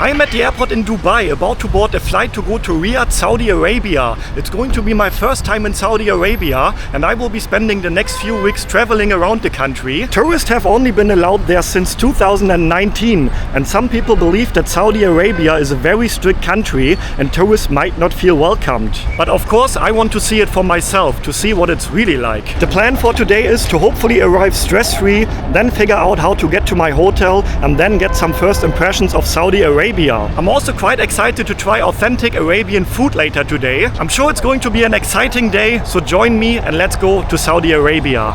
I'm at the airport in Dubai, about to board a flight to go to Riyadh, Saudi Arabia. It's going to be my first time in Saudi Arabia, and I will be spending the next few weeks traveling around the country. Tourists have only been allowed there since 2019, and some people believe that Saudi Arabia is a very strict country and tourists might not feel welcomed. But of course, I want to see it for myself, to see what it's really like. The plan for today is to hopefully arrive stress-free, then figure out how to get to my hotel, and then get some first impressions of Saudi Arabia. I'm also quite excited to try authentic Arabian food later today. I'm sure it's going to be an exciting day, so join me and let's go to Saudi Arabia.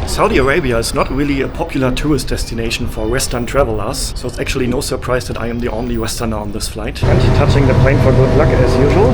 Saudi Arabia is not really a popular tourist destination for Western travelers, so it's actually no surprise that I am the only Westerner on this flight. And touching the plane for good luck as usual.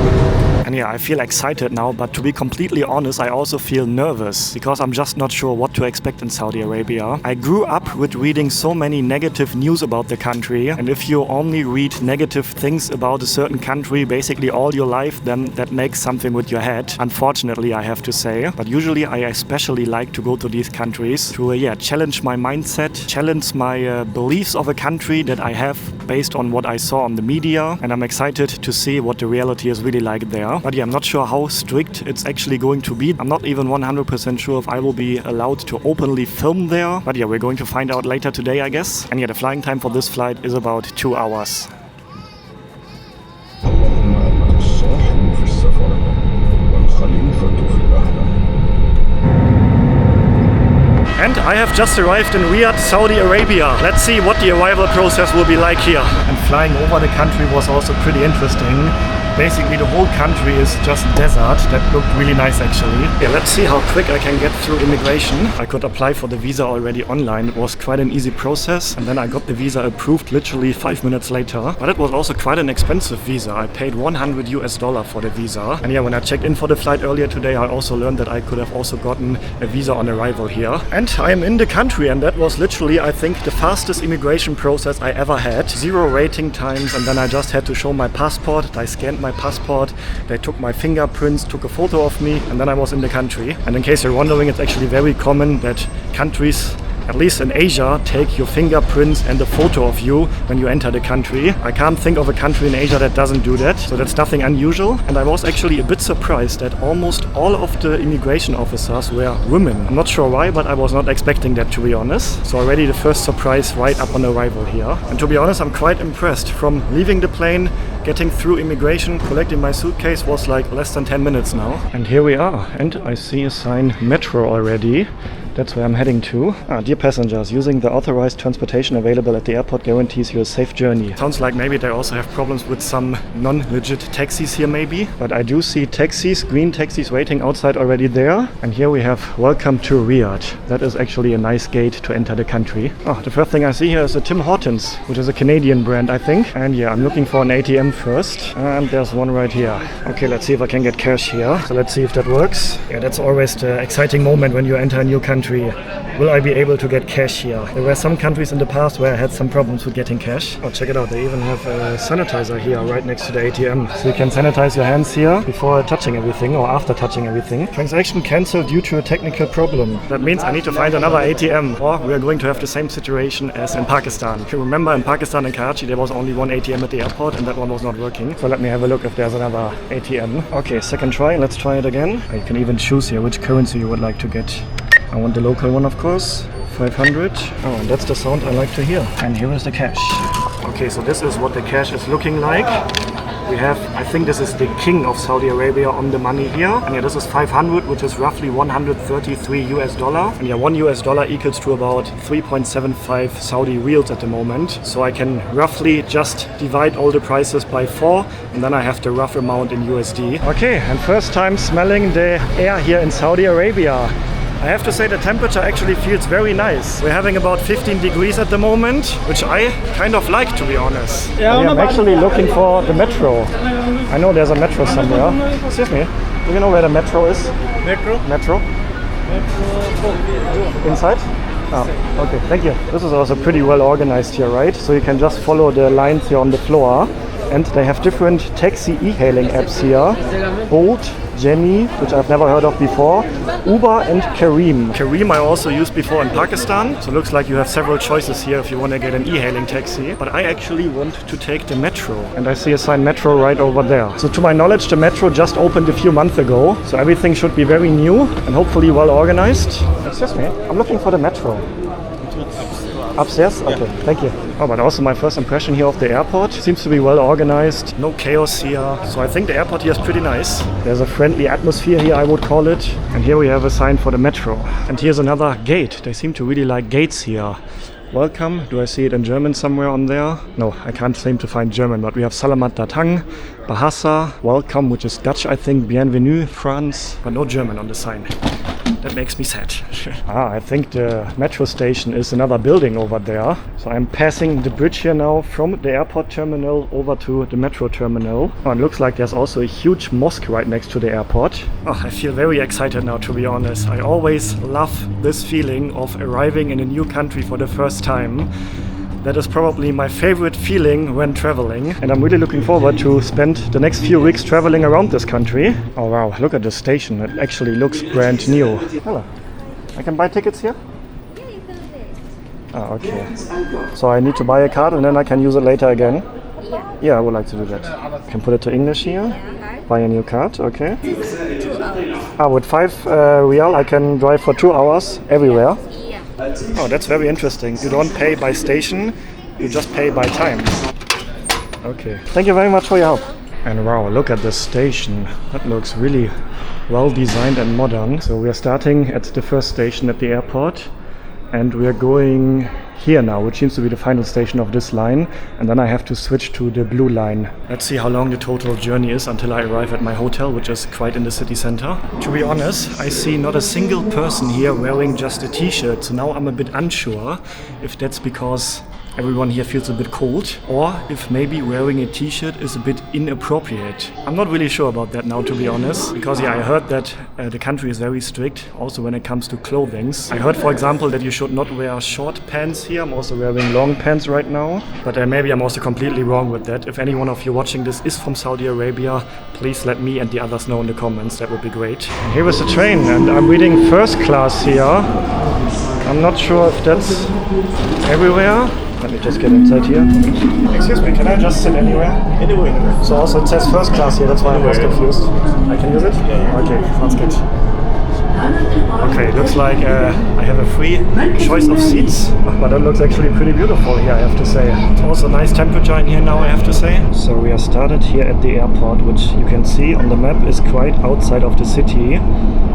And yeah, I feel excited now, but to be completely honest, I also feel nervous because I'm just not sure what to expect in Saudi Arabia. I grew up with reading so many negative news about the country, and if you only read negative things about a certain country basically all your life, then that makes something with your head, unfortunately, I have to say. But usually I especially like to go to these countries to challenge my mindset, challenge my beliefs of a country that I have based on what I saw on the media, and I'm excited to see what the reality is really like there. But yeah, I'm not sure how strict it's actually going to be. I'm not even 100% sure if I will be allowed to openly film there. But yeah, we're going to find out later today, I guess. And yeah, the flying time for this flight is about 2 hours. And I have just arrived in Riyadh, Saudi Arabia. Let's see what the arrival process will be like here. And flying over the country was also pretty interesting. Basically the whole country is just desert. That looked really nice actually. Yeah, let's see how quick I can get through immigration. I could apply for the visa already online. It was quite an easy process, and then I got the visa approved literally 5 minutes later. But it was also quite an expensive visa. I paid $100 for the visa. And yeah, when I checked in for the flight earlier today, I also learned that I could have also gotten a visa on arrival here. And I am in the country, and that was literally, I think, the fastest immigration process I ever had. 0 waiting times, and then I just had to show my passport. I scanned my passport, they took my fingerprints, took a photo of me, and then I was in the country. And in case you're wondering, it's actually very common that countries, at least in Asia, take your fingerprints and a photo of you when you enter the country. I can't think of a country in Asia that doesn't do that, so that's nothing unusual. And I was actually a bit surprised that almost all of the immigration officers were women. I'm not sure why, but I was not expecting that, to be honest. So already the first surprise right up on arrival here. And to be honest, I'm quite impressed. From leaving the plane, getting through immigration, collecting my suitcase was like less than 10 minutes now. And here we are. And I see a sign metro already. That's where I'm heading to. Dear passengers, using the authorized transportation available at the airport guarantees you a safe journey. Sounds like maybe they also have problems with some non-legit taxis here maybe. But I do see taxis, green taxis waiting outside already there. And here we have welcome to Riyadh. That is actually a nice gate to enter the country. The first thing I see here is a Tim Hortons, which is a Canadian brand, I think. And yeah, I'm looking for an ATM first. And there's one right here. Okay, let's see if I can get cash here. So let's see if that works. Yeah, that's always the exciting moment when you enter a new country. Will I be able to get cash here? There were some countries in the past where I had some problems with getting cash. Oh, check it out. They even have a sanitizer here right next to the ATM. So you can sanitize your hands here before touching everything or after touching everything. Transaction cancelled due to a technical problem. That means I need to find another ATM, or we are going to have the same situation as in Pakistan. If you remember, in Pakistan and Karachi there was only one ATM at the airport and that one was not working. So let me have a look if there's another ATM. Okay, second try. Let's try it again. You can even choose here which currency you would like to get. I want the local one, of course, 500. Oh, and that's the sound I like to hear. And here is the cash. Okay, so this is what the cash is looking like. We have, I think this is the king of Saudi Arabia on the money here. And yeah, this is 500, which is roughly 133 US dollar. And yeah, 1 US dollar equals to about 3.75 Saudi riyals at the moment. So I can roughly just divide all the prices by 4, and then I have the rough amount in USD. Okay, and first time smelling the air here in Saudi Arabia. I have to say the temperature actually feels very nice. We're having about 15 degrees at the moment, which I kind of like, to be honest. Yeah, I'm actually looking for the metro. I know there's a metro somewhere. Excuse me, do you know where the metro is? Metro? Metro. Inside? Oh, okay, thank you. This is also pretty well organized here, right? So you can just follow the lines here on the floor. And they have different taxi e-hailing apps here. Bolt, Jenny, which I've never heard of before, Uber and Kareem. Kareem I also used before in Pakistan, so looks like you have several choices here if you want to get an e-hailing taxi. But I actually want to take the metro, and I see a sign metro right over there. So to my knowledge, the metro just opened a few months ago, so everything should be very new and hopefully well organized. Excuse me, I'm looking for the metro. Upstairs? Okay, thank you. Oh, but also my first impression here of the airport. Seems to be well organized, no chaos here. So I think the airport here is pretty nice. There's a friendly atmosphere here, I would call it. And here we have a sign for the metro. And here's another gate. They seem to really like gates here. Welcome. Do I see it in German somewhere on there? No, I can't seem to find German, but we have Salamat Datang, Bahasa, welcome, which is Dutch, I think, Bienvenue, France, but no German on the sign. That makes me sad. I think the metro station is another building over there. So I'm passing the bridge here now from the airport terminal over to the metro terminal. Oh, it looks like there's also a huge mosque right next to the airport. Oh, I feel very excited now, to be honest. I always love this feeling of arriving in a new country for the first time. That is probably my favorite feeling when traveling, and I'm really looking forward to spend the next few weeks traveling around this country. Oh wow, look at the station. It actually looks brand new. Hello. I can buy tickets here? Yeah, you can pay. Ah, okay. So I need to buy a card and then I can use it later again? Yeah. Yeah, I would like to do that. Can put it to English here. Yeah. Buy a new card, okay. 2 hours. Ah, with 5 real I can drive for 2 hours everywhere. Yeah. Oh, that's very interesting. You don't pay by station, you just pay by time. Okay. Thank you very much for your help. And wow, look at this station. That looks really well designed and modern. So we are starting at the first station at the airport, and we are going here now, which seems to be the final station of this line, and then I have to switch to the blue line. Let's see how long the total journey is until I arrive at my hotel, which is quite in the city center. To be honest, I see not a single person here wearing just a t-shirt, so now I'm a bit unsure if that's because everyone here feels a bit cold, or if maybe wearing a t-shirt is a bit inappropriate. I'm not really sure about that now, to be honest, because yeah, I heard that the country is very strict also when it comes to clothing. I heard, for example, that you should not wear short pants here. I'm also wearing long pants right now, but maybe I'm also completely wrong with that. If any one of you watching this is from Saudi Arabia, please let me and the others know in the comments. That would be great. And here is the train, and I'm reading first class here. I'm not sure if that's everywhere. Let me just get inside here. Excuse me, can I just sit anywhere? Anyway. So also it says first class here, that's why I was confused. I can use it? Yeah. Okay, sounds good. Okay, looks like I have a free choice of seats, but that looks actually pretty beautiful here, I have to say. It's also a nice temperature in here now, I have to say. So we are started here at the airport, which you can see on the map is quite outside of the city.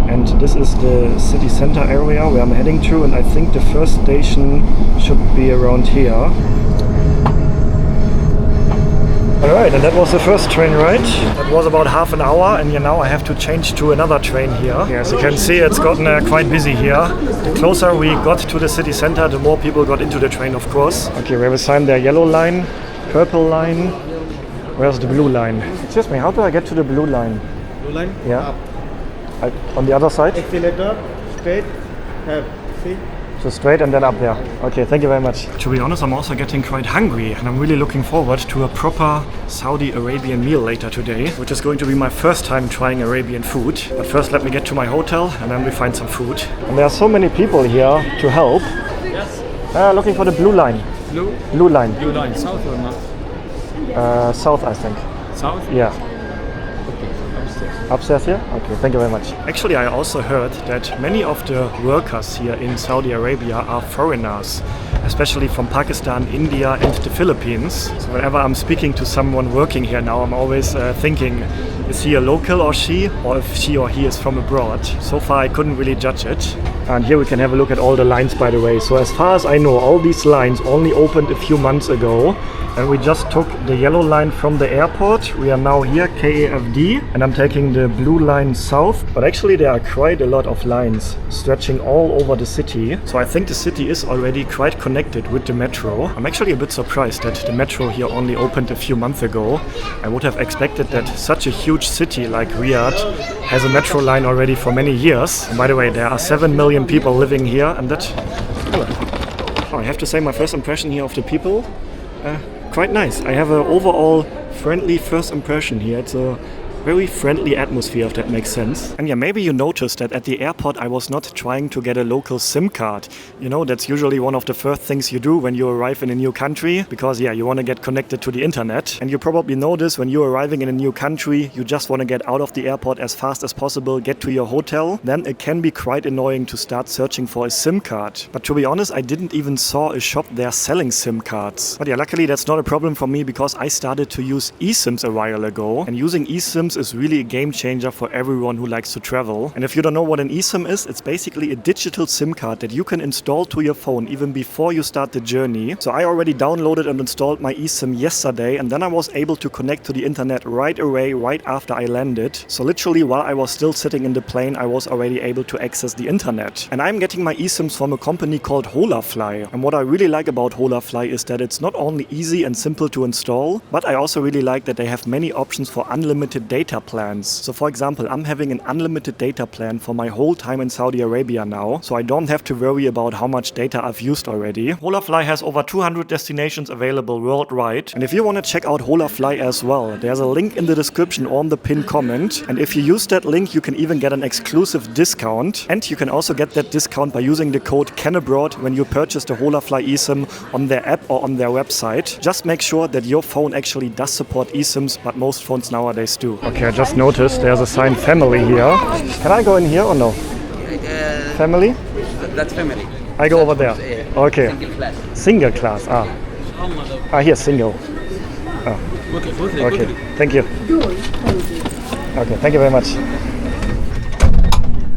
And this is the city center area where I'm heading to, and I think the first station should be around here. Alright, and that was the first train ride. That was about half an hour, and now I have to change to another train here. As you can see, it's gotten quite busy here. The closer we got to the city center, the more people got into the train, of course. Okay, we have a sign there, yellow line, purple line. Where's the blue line? Excuse me, how do I get to the blue line? Blue line? Yeah. On the other side? Accelerator, straight, see? So straight and then up there. Okay, thank you very much. To be honest, I'm also getting quite hungry, and I'm really looking forward to a proper Saudi Arabian meal later today, which is going to be my first time trying Arabian food. But first let me get to my hotel and then we find some food. And there are so many people here to help. Yes. Looking for the blue line. Blue? Blue line. Blue line, south or not? South, I think. South? Yeah. Okay, upstairs. Upstairs here? Okay, thank you very much. Actually, I also heard that many of the workers here in Saudi Arabia are foreigners, especially from Pakistan, India and the Philippines. So whenever I'm speaking to someone working here now, I'm always thinking, is he a local or she, or if she or he is from abroad? So far I couldn't really judge it. And here we can have a look at all the lines, by the way. So as far as I know, all these lines only opened a few months ago. And we just took the yellow line from the airport. We are now here, KAFD, and I'm taking the blue line south. But actually there are quite a lot of lines stretching all over the city. So I think the city is already quite connected with the metro. I'm actually a bit surprised that the metro here only opened a few months ago. I would have expected that such a huge city like Riyadh has a metro line already for many years. And by the way, there are 7 million people living here, and that... Oh, I have to say my first impression here of the people, quite nice. I have an overall friendly first impression here. It's a very friendly atmosphere, if that makes sense. And yeah, maybe you noticed that at the airport I was not trying to get a local SIM card. You know, that's usually one of the first things you do when you arrive in a new country, because yeah, you want to get connected to the internet. And you probably know this, when you're arriving in a new country, you just want to get out of the airport as fast as possible, get to your hotel. Then it can be quite annoying to start searching for a SIM card. But to be honest, I didn't even saw a shop there selling SIM cards. But yeah, luckily that's not a problem for me, because I started to use eSIMs a while ago. And using eSIMs is really a game changer for everyone who likes to travel. And if you don't know what an eSIM is, it's basically a digital SIM card that you can install to your phone even before you start the journey. So I already downloaded and installed my eSIM yesterday, and then I was able to connect to the internet right away, right after I landed. So literally while I was still sitting in the plane, I was already able to access the internet. And I'm getting my eSIMs from a company called Holafly. And what I really like about Holafly is that it's not only easy and simple to install, but I also really like that they have many options for unlimited data plans. So for example, I'm having an unlimited data plan for my whole time in Saudi Arabia now, so I don't have to worry about how much data I've used already. Holafly has over 200 destinations available worldwide, and if you want to check out Holafly as well, there's a link in the description or on the pinned comment, and if you use that link you can even get an exclusive discount, and you can also get that discount by using the code CANABROAD when you purchase the Holafly eSIM on their app or on their website. Just make sure that your phone actually does support eSIMs, but most phones nowadays do. Okay, I just noticed there's a sign family here. Can I go in here or no? Family? That's family. I go over there. Okay. Single class. Single class. Here, single. Okay. Thank you. Okay, thank you very much.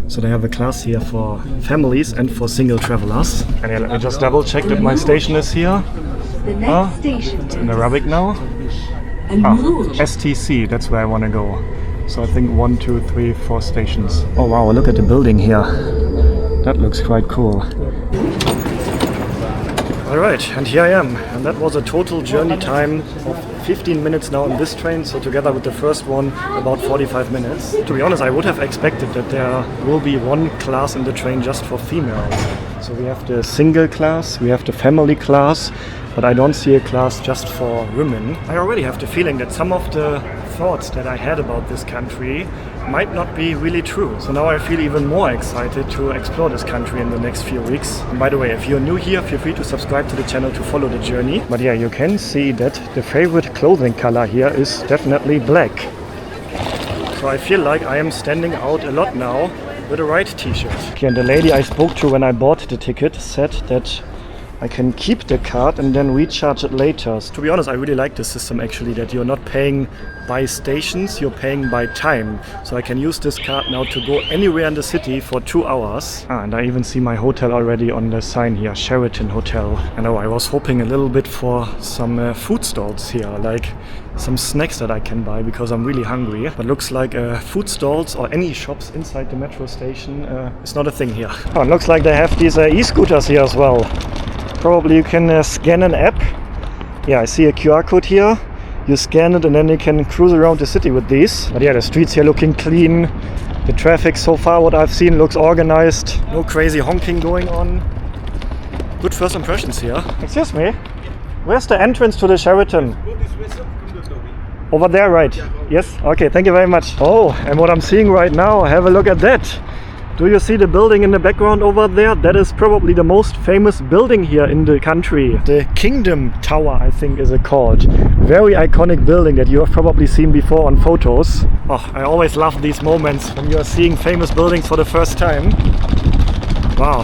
So they have a class here for families and for single travelers. And yeah, let me just double check that my station is here. The next station It's in Arabic now. STC, that's where I want to go. So I think 1, 2, 3, 4 stations. Oh wow, look at the building here. That looks quite cool. Alright, and here I am. And that was a total journey time of 15 minutes now on this train. So together with the first one, about 45 minutes. To be honest, I would have expected that there will be one class in the train just for females. So we have the single class, we have the family class, but I don't see a class just for women. I already have the feeling that some of the thoughts that I had about this country might not be really true. So now I feel even more excited to explore this country in the next few weeks. And by the way, if you're new here, feel free to subscribe to the channel to follow the journey. But yeah, you can see that the favorite clothing color here is definitely black. So I feel like I am standing out a lot now with a right t-shirt. Okay, and the lady I spoke to when I bought the ticket said that I can keep the card and then recharge it later. So to be honest, I really like this system actually, that you're not paying by stations, you're paying by time. So I can use this card now to go anywhere in the city for 2 hours. And I even see my hotel already on the sign here, Sheraton Hotel. And I was hoping a little bit for some food stalls here, like some snacks that I can buy because I'm really hungry. But looks like food stalls or any shops inside the metro station is not a thing here. Oh, and looks like they have these e-scooters here as well. Probably you can scan an app. Yeah, I see a QR code here. You scan it and then you can cruise around the city with these. But yeah, the streets here looking clean. The traffic so far, what I've seen, looks organized. No crazy honking going on. Good first impressions here. Excuse me, where's the entrance to the Sheraton? Over there, right? Yes? Okay, thank you very much. Oh, and what I'm seeing right now, have a look at that. Do you see the building in the background over there? That is probably the most famous building here in the country. The Kingdom Tower, I think is it called. Very iconic building that you have probably seen before on photos. Oh, I always love these moments when you are seeing famous buildings for the first time. Wow,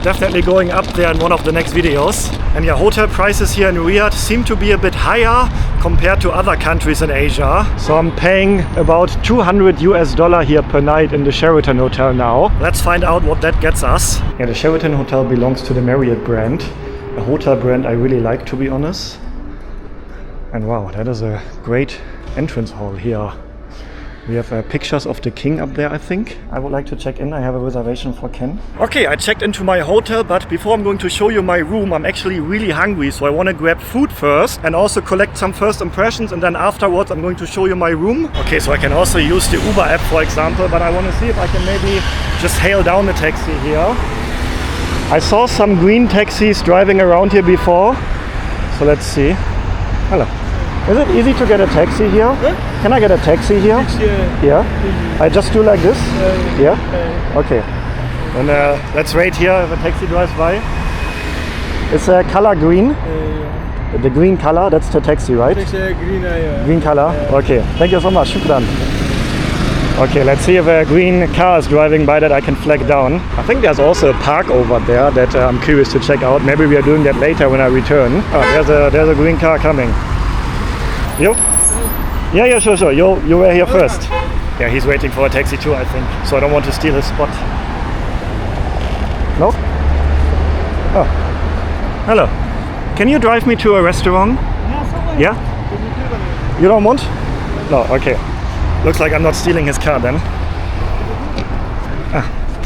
definitely going up there in one of the next videos. And yeah, hotel prices here in Riyadh seem to be a bit higher compared to other countries in Asia. So I'm paying about $200 here per night in the Sheraton Hotel now. Let's find out what that gets us. Yeah, the Sheraton Hotel belongs to the Marriott brand. A hotel brand I really like, to be honest. And wow, that is a great entrance hall here. We have pictures of the king up there, I think. I would like to check in. I have a reservation for Ken. Okay, I checked into my hotel, but before I'm going to show you my room, I'm actually really hungry. So I want to grab food first and also collect some first impressions. And then afterwards, I'm going to show you my room. Okay, so I can also use the Uber app, for example. But I want to see if I can maybe just hail down a taxi here. I saw some green taxis driving around here before. So let's see. Hello. Is it easy to get a taxi here? Can I get a taxi here? Yeah. I just do like this? Yeah? Okay. And let's wait here if a taxi drives by. It's a color green. The green color, that's the taxi, right? Green color? Okay. Thank you so much. Shukran. Okay, let's see if a green car is driving by that I can flag down. I think there's also a park over there that I'm curious to check out. Maybe we are doing that later when I return. Oh, there's a green car coming. You? Yeah, sure. You were here first. Yeah, he's waiting for a taxi too, I think. So I don't want to steal his spot. No? Oh. Hello. Can you drive me to a restaurant? Yeah? You don't want? No, okay. Looks like I'm not stealing his car then.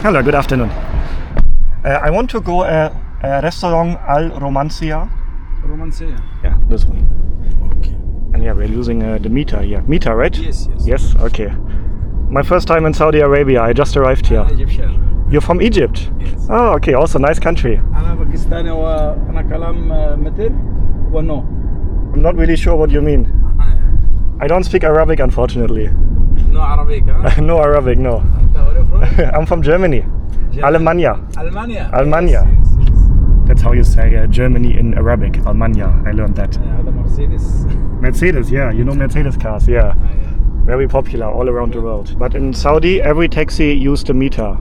Hello, good afternoon. I want to go a restaurant Al Romancia. Romancia? Yeah, this one. Okay. And yeah, we're using the meter here. Meter, right? Yes. Yes, okay. My first time in Saudi Arabia. I just arrived here. Egyptian. You're from Egypt? Yes. Oh, okay. Also nice country. أنا باكستاني وأنا كلام متر ونو. I'm not really sure what you mean. I don't speak Arabic, unfortunately. No Arabic, huh? No Arabic, no. أنت where from? I'm from Germany. Alemania. Almania. Almania. Yes. That's how you say Germany in Arabic. Almania. I learned that. هذا مرسيدس. Mercedes, yeah. You know Mercedes cars, yeah. Very popular all around the world. But in Saudi, every taxi used a meter.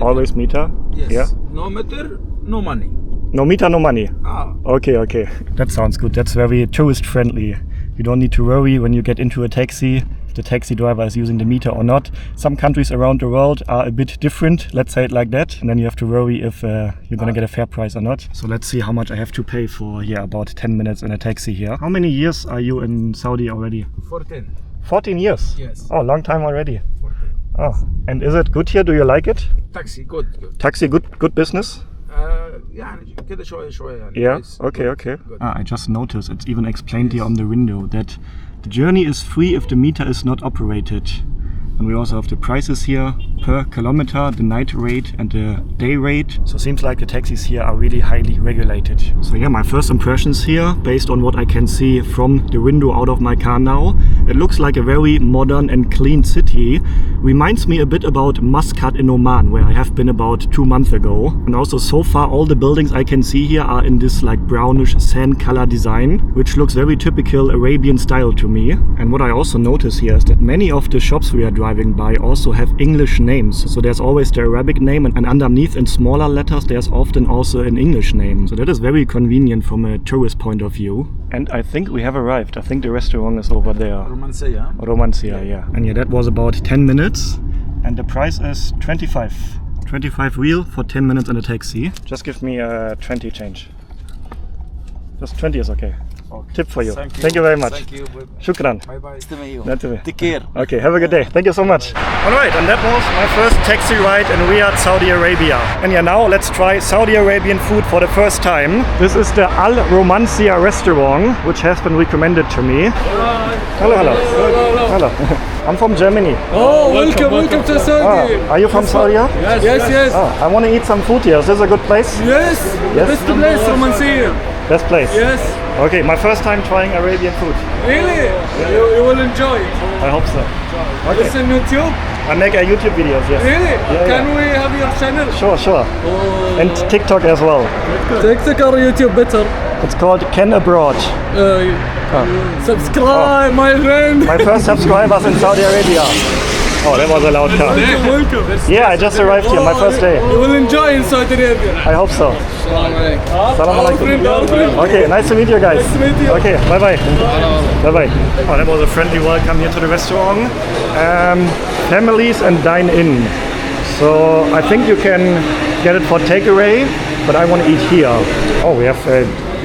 Always meter? Yes. Yeah. No meter, no money. No meter, no money. Ah. Okay. That sounds good. That's very tourist friendly. You don't need to worry when you get into a taxi if the taxi driver is using the meter or not. Some countries around the world are a bit different, let's say it like that. And then you have to worry if you're gonna get a fair price or not. So let's see how much I have to pay for, about 10 minutes in a taxi here. How many years are you in Saudi already? 14. 14 years? Yes. Oh, long time already. 14. Oh, and is it good here? Do you like it? Taxi good. Taxi, good business? يعني كده شوية يعني. Yeah, Yes, okay. good. I just noticed it's even explained here on the window that the journey is free if the meter is not operated. And we also have the prices here per kilometer, the night rate and the day rate. So it seems like the taxis here are really highly regulated. So yeah, my first impressions here, based on what I can see from the window out of my car now, it looks like a very modern and clean city. Reminds me a bit about Muscat in Oman, where I have been about 2 months ago. And also so far all the buildings I can see here are in this like brownish sand color design, which looks very typical Arabian style to me. And what I also notice here is that many of the shops we are driving by also have English names. So there's always the Arabic name and underneath in smaller letters there's often also an English name. So that is very convenient from a tourist point of view. And I think we have arrived. I think the restaurant is over there. Romancia. Romancia, yeah. And yeah, that was about 10 minutes and the price is 25. 25 real for 10 minutes in a taxi. Just give me a 20 change. Just 20 is okay. Tip for you. Thank you very much. Thank you. Shukran. Bye. Nice to meet you. Nice to meet you. Take care. Okay, have a good day. Thank you so much. Alright, and that was my first taxi ride in Riyadh, Saudi Arabia. And yeah, now let's try Saudi Arabian food for the first time. This is the Al Romancia restaurant, which has been recommended to me. Hello. I'm from Germany. Oh, welcome to Saudi. Are you from Saudi? Yes. Oh, I want to eat some food here. Is this a good place? Yes. Best place, Romancia. Best place? Yes. Okay, my first time trying Arabian food. Really? You will enjoy it. I hope so. Okay. It's on YouTube? I make YouTube videos, yes. Really? Yeah, Can we have your channel? Sure. Oh. And TikTok as well. TikTok or YouTube better? It's called Ken Abroad. Subscribe, my friend. My first subscribers in Saudi Arabia. Oh, that was a loud car. Welcome. Yeah, I just arrived here, my first day. You will enjoy in Saudi Arabia. I hope so. Salam alaikum. Okay, nice to meet you guys. Nice to meet you. Okay, bye-bye. Bye-bye. Oh, that was a friendly welcome here to the restaurant. Families and dine-in. So I think you can get it for takeaway, but I want to eat here. Oh, we have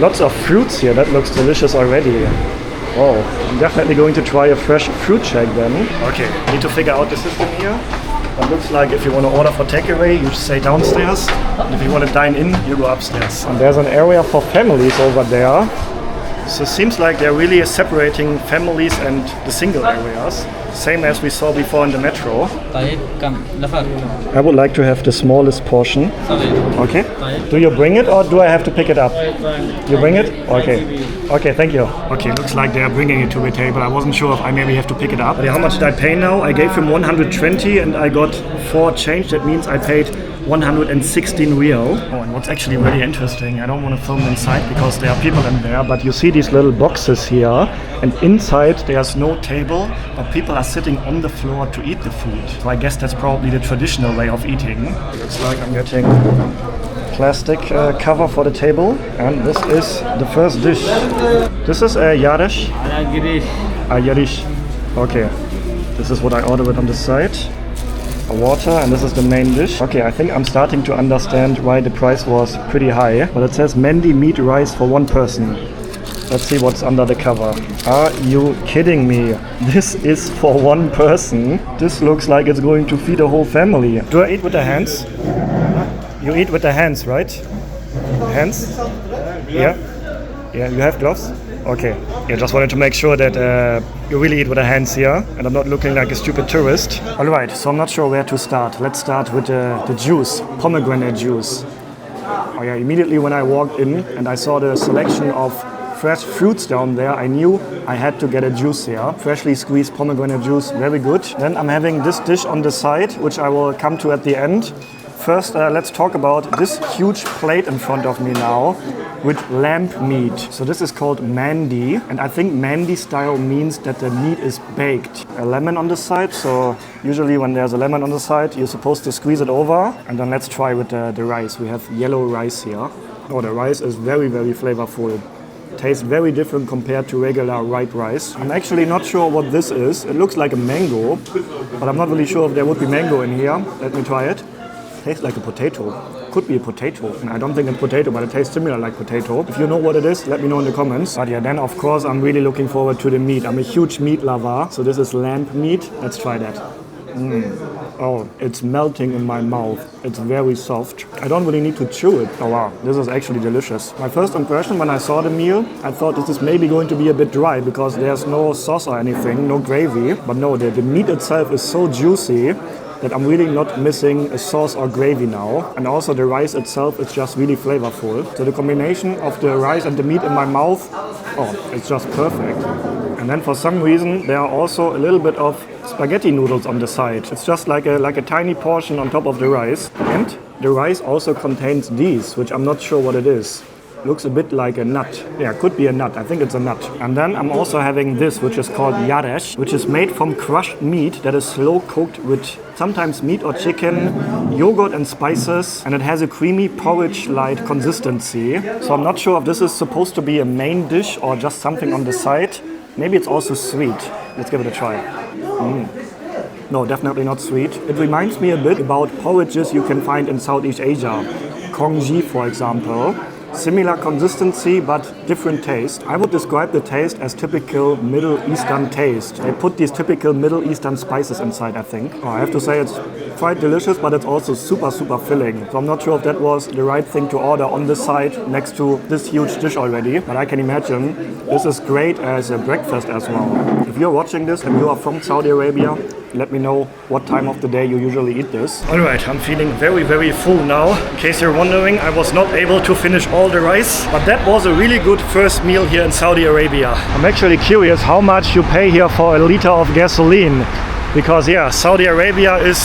lots of fruits here. That looks delicious already. Oh, I'm definitely going to try a fresh fruit shake then. Okay, need to figure out the system here. It looks like if you want to order for takeaway, you stay downstairs. And if you want to dine in, you go upstairs. And there's an area for families over there. So it seems like they're really separating families and the single areas. same as we saw before in the metro. طيب كم نفر؟ I would like to have the smallest portion. صغير. Okay. Do you bring it or do I have to pick it up? You bring it? Okay. Okay, thank you. Okay, looks like they are bringing it to the table. I wasn't sure if I maybe have to pick it up. How much did I pay now? I gave him 120 and I got 4 change. That means I paid 116 real. Oh, and what's actually really interesting, I don't want to film inside because there are people in there, but you see these little boxes here, and inside there's no table, but people are sitting on the floor to eat the food. So I guess that's probably the traditional way of eating. It looks like I'm getting plastic cover for the table, and this is the first dish. This is a yarish. Yarish. Okay, this is what I ordered on the side. Water, and this is the main dish. Okay, I think I'm starting to understand why the price was pretty high, but it says Mendi meat rice for 1 person. Let's see what's under the cover. Are you kidding me? This is for 1 person. This looks like it's going to feed a whole family. Do I eat with the hands? You eat with the hands, right? Hands? Yeah? Yeah, you have gloves? Okay. Yeah, just wanted to make sure that you really eat with the hands here and I'm not looking like a stupid tourist. Alright, so I'm not sure where to start. Let's start with the juice, pomegranate juice. Oh yeah, immediately when I walked in and I saw the selection of fresh fruits down there, I knew I had to get a juice here. Freshly squeezed pomegranate juice, very good. Then I'm having this dish on the side, which I will come to at the end. First, let's talk about this huge plate in front of me now with lamb meat. So this is called mandi, and I think mandi style means that the meat is baked. A lemon on the side, so usually when there's a lemon on the side, you're supposed to squeeze it over. And then let's try with the rice. We have yellow rice here. Oh, the rice is very, very flavorful. Tastes very different compared to regular white rice. I'm actually not sure what this is. It looks like a mango, but I'm not really sure if there would be mango in here. Let me try it. Tastes like a potato. Could be a potato. And I don't think it's potato, but it tastes similar like potato. If you know what it is, let me know in the comments. But yeah, then of course I'm really looking forward to the meat. I'm a huge meat lover. So this is lamb meat. Let's try that. Oh, it's melting in my mouth. It's very soft. I don't really need to chew it. Oh wow, this is actually delicious. My first impression when I saw the meal, I thought this is maybe going to be a bit dry because there's no sauce or anything, no gravy. But no, the meat itself is so juicy that I'm really not missing a sauce or gravy now. And also the rice itself is just really flavorful. So the combination of the rice and the meat in my mouth, oh, it's just perfect. And then for some reason there are also a little bit of spaghetti noodles on the side. It's just like a tiny portion on top of the rice. And the rice also contains these, which I'm not sure what it is. Looks a bit like a nut. Yeah, could be a nut. I think it's a nut. And then I'm also having this, which is called yaresh, which is made from crushed meat that is slow cooked with sometimes meat or chicken, yogurt and spices, and it has a creamy porridge-like consistency. So I'm not sure if this is supposed to be a main dish or just something on the side. Maybe it's also sweet. Let's give it a try. No, definitely not sweet. It reminds me a bit about porridges you can find in Southeast Asia. Congee, for example. Similar consistency but different taste. I would describe the taste as typical Middle Eastern taste. They put these typical Middle Eastern spices inside, I think. Oh, I have to say it's quite delicious, but it's also super, super filling. So I'm not sure if that was the right thing to order on the side next to this huge dish already. But I can imagine this is great as a breakfast as well. If you're watching this and you are from Saudi Arabia, let me know what time of the day you usually eat this. Alright, I'm feeling very, very full now. In case you're wondering, I was not able to finish all the rice, but that was a really good first meal here in Saudi Arabia. I'm actually curious how much you pay here for a liter of gasoline, because yeah, Saudi Arabia is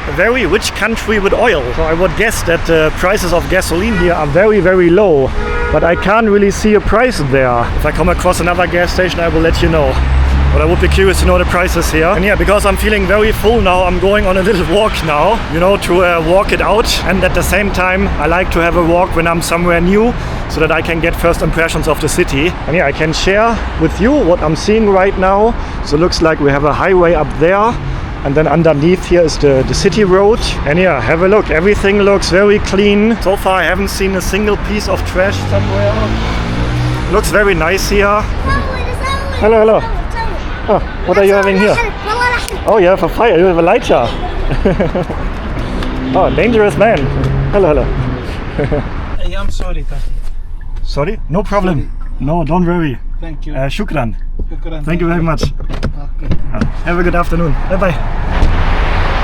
a very rich country with oil. So I would guess that the prices of gasoline here are very, very low, but I can't really see a price there. If I come across another gas station, I will let you know. But I would be curious to know the prices here. And yeah, because I'm feeling very full now, I'm going on a little walk now, you know, to walk it out. And at the same time, I like to have a walk when I'm somewhere new so that I can get first impressions of the city. And yeah, I can share with you what I'm seeing right now. So it looks like we have a highway up there. And then underneath here is the city road. And yeah, have a look. Everything looks very clean. So far, I haven't seen a single piece of trash somewhere. Looks very nice here. Hello, hello. Oh, what are you having here? Oh, you have a fire. You have a lighter. Oh, dangerous man. Hello, hello. I'm sorry. Sorry? No problem. No, don't worry. Thank you. Shukran. Thank you very much. Have a good afternoon. Bye-bye.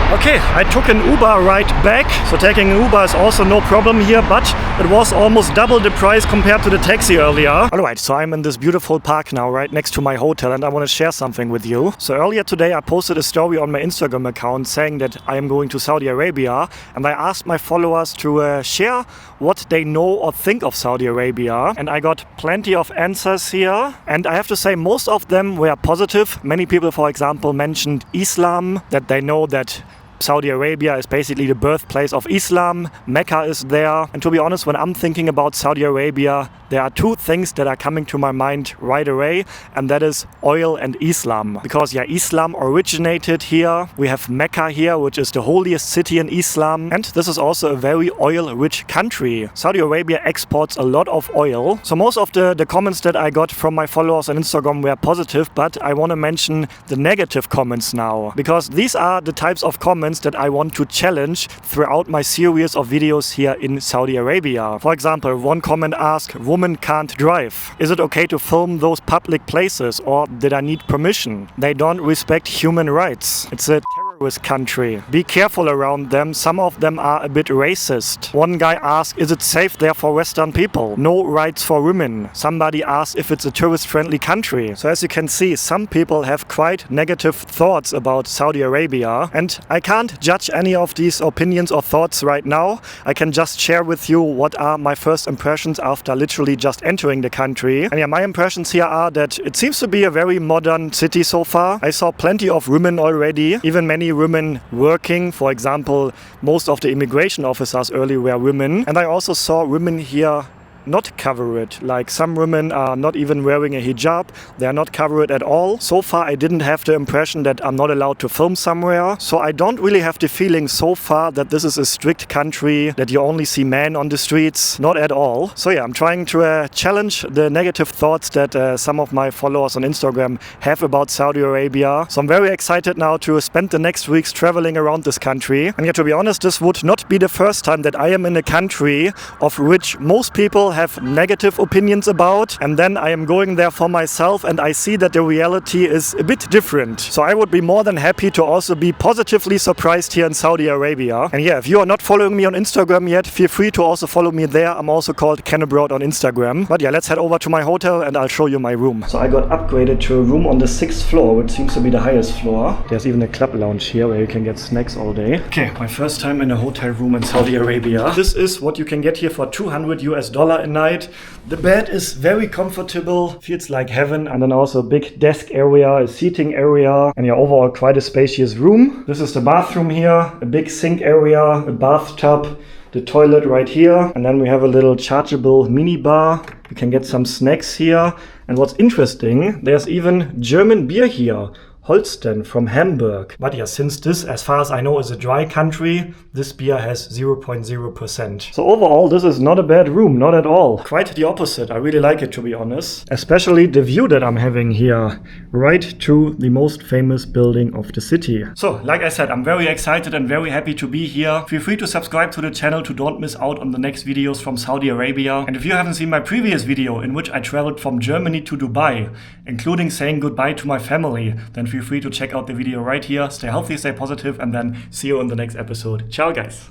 Okay, I took an Uber right back. So taking an Uber is also no problem here, but it was almost double the price compared to the taxi earlier. Alright, so I'm in this beautiful park now, right next to my hotel, and I want to share something with you. So earlier today I posted a story on my Instagram account saying that I am going to Saudi Arabia, and I asked my followers to share what they know or think of Saudi Arabia, and I got plenty of answers here, and I have to say most of them were positive. Many people, for example, mentioned Islam, that they know that Saudi Arabia is basically the birthplace of Islam. Mecca is there. And to be honest, when I'm thinking about Saudi Arabia, there are two things that are coming to my mind right away, and that is oil and Islam. Because yeah, Islam originated here. We have Mecca here, which is the holiest city in Islam. And this is also a very oil-rich country. Saudi Arabia exports a lot of oil. So most of the comments that I got from my followers on Instagram were positive, but I want to mention the negative comments now. Because these are the types of comments that I want to challenge throughout my series of videos here in Saudi Arabia. For example, one comment asked, women can't drive. Is it okay to film those public places, or did I need permission? They don't respect human rights. It's a terrorist country. Be careful around them. Some of them are a bit racist. One guy asked, is it safe there for Western people? No rights for women. Somebody asked if it's a tourist-friendly country. So as you can see, some people have quite negative thoughts about Saudi Arabia, and I can't judge any of these opinions or thoughts right now. I can just share with you what are my first impressions after literally just entering the country. And yeah, my impressions here are that it seems to be a very modern city so far. I saw plenty of women already, even many women working. For example, most of the immigration officers earlier were women. And I also saw women here not cover it. Like some women are not even wearing a hijab. They are not covered at all. So far I didn't have the impression that I'm not allowed to film somewhere. So I don't really have the feeling so far that this is a strict country, that you only see men on the streets. Not at all. So yeah, I'm trying to challenge the negative thoughts that some of my followers on Instagram have about Saudi Arabia. So I'm very excited now to spend the next weeks traveling around this country. And yeah, to be honest, this would not be the first time that I am in a country of which most people have negative opinions about, and then I am going there for myself and I see that the reality is a bit different. So I would be more than happy to also be positively surprised here in Saudi Arabia. And yeah, if you are not following me on Instagram yet, feel free to also follow me there. I'm also called Ken Abroad on Instagram. But yeah, let's head over to my hotel and I'll show you my room. So I got upgraded to a room on the 6th floor, which seems to be the highest floor. There's even a club lounge here where you can get snacks all day. Okay, my first time in a hotel room in Saudi Arabia. This is what you can get here for $200 US a night. The bed is very comfortable, feels like heaven, and then also a big desk area, a seating area, and yeah, overall quite a spacious room. This is the bathroom here, a big sink area, a bathtub, the toilet right here, and then we have a little chargeable mini bar. You can get some snacks here, and what's interesting, there's even German beer here. Holsten from Hamburg. But yeah, since this, as far as I know, is a dry country, this beer has 0.0%. So overall, this is not a bad room, not at all. Quite the opposite. I really like it, to be honest. Especially the view that I'm having here, right to the most famous building of the city. So, like I said, I'm very excited and very happy to be here. Feel free to subscribe to the channel to don't miss out on the next videos from Saudi Arabia. And if you haven't seen my previous video in which I traveled from Germany to Dubai, including saying goodbye to my family, then feel free to check out the video right here. Stay healthy, stay positive, and then see you in the next episode. Ciao, guys.